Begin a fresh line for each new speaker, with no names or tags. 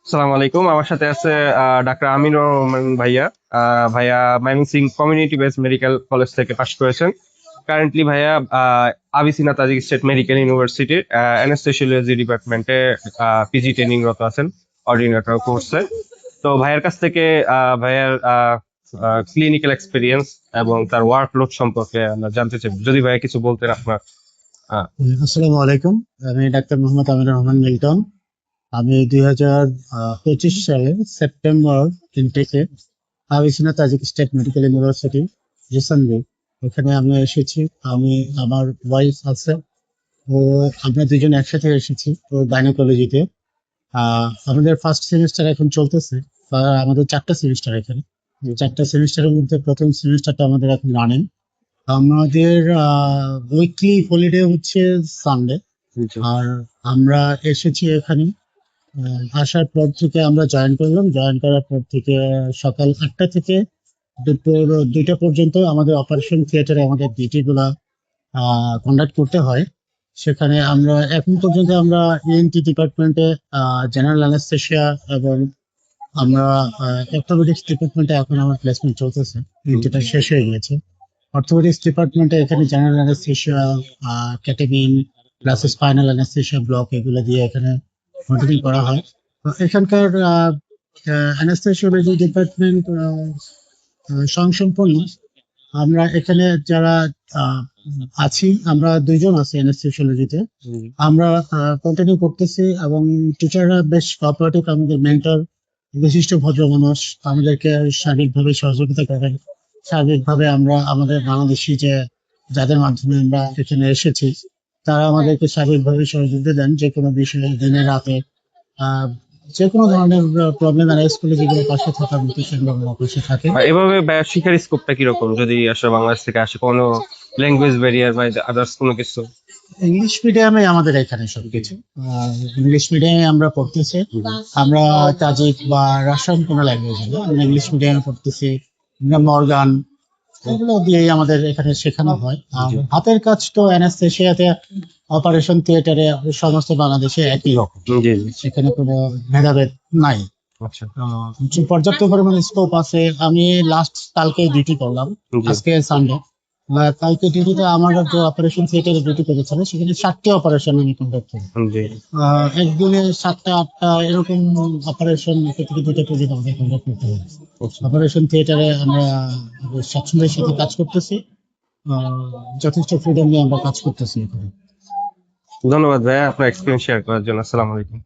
আসসালামু আলাইকুম। আমার সাথে আছে ডাক্তার আমিনুর রহমান ভাইয়া। ভাইয়া Mymensingh community based medical college থেকে পাশ করেছেন। কারেন্টলি ভাইয়া আবিসিনা তাজিক স্টেট মেডিকেল ইউনিভার্সিটির অ্যানেস্থেসিওলজি ডিপার্টমেন্টে পিজি ট্রেনিং রত আছেন অর্ডিনেটর কোর্সে। তো ভাইয়ার কাছ থেকে ভাইয়ার ক্লিনিক্যাল এক্সপিরিয়েন্স এবং তার ওয়ার্কলোড সম্পর্কে আমরা জানতে চাই, যদি ভাইয়া কিছু বলতেন আপনার। আহ,
আসসালামু আলাইকুম। আমি ডাক্তার মোহাম্মদ আমিনুর রহমান মিল্টন। আমি 2025 সালে সেপ্টেম্বর 3 থেকে আবিসিনা Tajik state medical university recently এখানে আমি এসেছি। আমি আমার ওয়াইফ আছে, ও আমরা দুজন একসাথে এসেছি ও গাইনোকোলজিতে। আমাদের ফার্স্ট সেমিস্টার এখন চলতেছে। আমাদের 4টা সেমিস্টার এখানে। এই 4টা সেমিস্টারের মধ্যে প্রথম সেমিস্টারটা আমাদের এখন রানিং। আমাদের উইকলি হলিডে হচ্ছে সানডে। আর আমরা এসেছি এখানে। আসার পর থেকে আমরা জয়েন করলাম। জয়েন করার পর থেকে সকাল 8টা থেকে দুপুর 2টা পর্যন্ত আমাদের অপারেশন থিয়েটারে আমাদের ডিউটি গুলা কন্ডাক্ট করতে হয়। সেখানে আমরা এখন পর্যন্ত আমরা ইএনটি ডিপার্টমেন্টে জেনারেল অ্যানেস্থেশিয়া এবং আমরা অর্থোপেডিক্স ডিপার্টমেন্টে এখন আমার প্লেসমেন্ট চলতেছে, যেটা শেষ হয়ে গিয়েছে। অর্থোপেডিক্স ডিপার্টমেন্টে এখানে জেনারেল অ্যানেস্থেশিয়া, ক্যাটাবিন প্লাস স্পাইনাল অ্যানেস্থেশিয়া ব্লক এগুলো দিয়ে এখানে কন্টিনিউ করা হয়। তো এখানকার অ্যানেস্থেশিওলজি ডিপার্টমেন্ট স্বয়ংসম্পূর্ণ। আমরা এখানে যারা আহ, আছি, আমরা দুইজন আছি অ্যানেস্থেশিওলজিতে। আমরা কন্টিনিউ করতেছি এবং টিচাররা বেশ কোঅপারেটিভ। আমাদের মেন্টর বিশিষ্ট ভদ্র মানুষ আমাদেরকে শারীরিকভাবে সহযোগিতা করেন। সার্বিকভাবে আমরা আমাদের বাংলাদেশি যে যাদের মাধ্যমে আমরা এখানে এসেছি, তারা আমাদেরকে শারীরিকভাবে সহযোগিতা দেন যে কোনো বিষয়ে, দিনে রাতে। আহ যে কোনো ধরনের প্রবলেম অ্যারাইজ করলে যেগুলো পাশে থাকার মতো সেগুলো আমরা পাশে থাকে।
এভাবে ভাইয়া শিক্ষার স্কোপটা কিরকম, যদি আসলে বাংলাদেশ থেকে আসে, কোনো ল্যাঙ্গুয়েজ ব্যারিয়ার বা আদার্স কোনো কিছু?
ইংলিশ মিডিয়ামে আমাদের এখানে সবকিছু। ইংলিশ মিডিয়ামে আমরা পড়তেছি। আমরা তাজিক বা রাশিয়ান কোনো ল্যাঙ্গুয়েজ না, আমরা ইংলিশ মিডিয়ামে পড়তেছি। আমরা মর্গান এগুলো দিয়েই আমাদের এখানে শেখানো হয়। আর হাতের কাজ তো অ্যানাস্থেশিয়াতে, অপারেশন থিয়েটারে সমস্ত বাংলাদেশে একই রকম।
জি জি।
সেখানে কোনো ভেদাভেদ নাই।
আচ্ছা।
পর্যাপ্ত পরিমাণে স্কোপ আছে। আমি লাস্ট কালকে ডিউটি করলাম,
জি
আজকে সানডে। কালকে ডিউটিতে আমার যে অপারেশন থিয়েটারে ডিউটি করেছিল সেখানে 7টি অপারেশন আমি কন্ডাক্ট করি।
জি।
একদিনে 7টা 8টা এরকম অপারেশন থেকে 2টা পর্যন্ত আমাদের কন্ডাক্ট করতে হবে।
আচ্ছা।
অপারেশন থিয়েটারে আমরা স্বাচ্ছন্দ্যের সাথে কাজ করতেছি। যথেষ্ট ফ্রিডম নিয়ে আমরা কাজ করতেছি এখানে।
ধন্যবাদ ভাইয়া আপনার এক্সপিরিয়েন্স শেয়ার করার জন্য। আসসালামু আলাইকুম।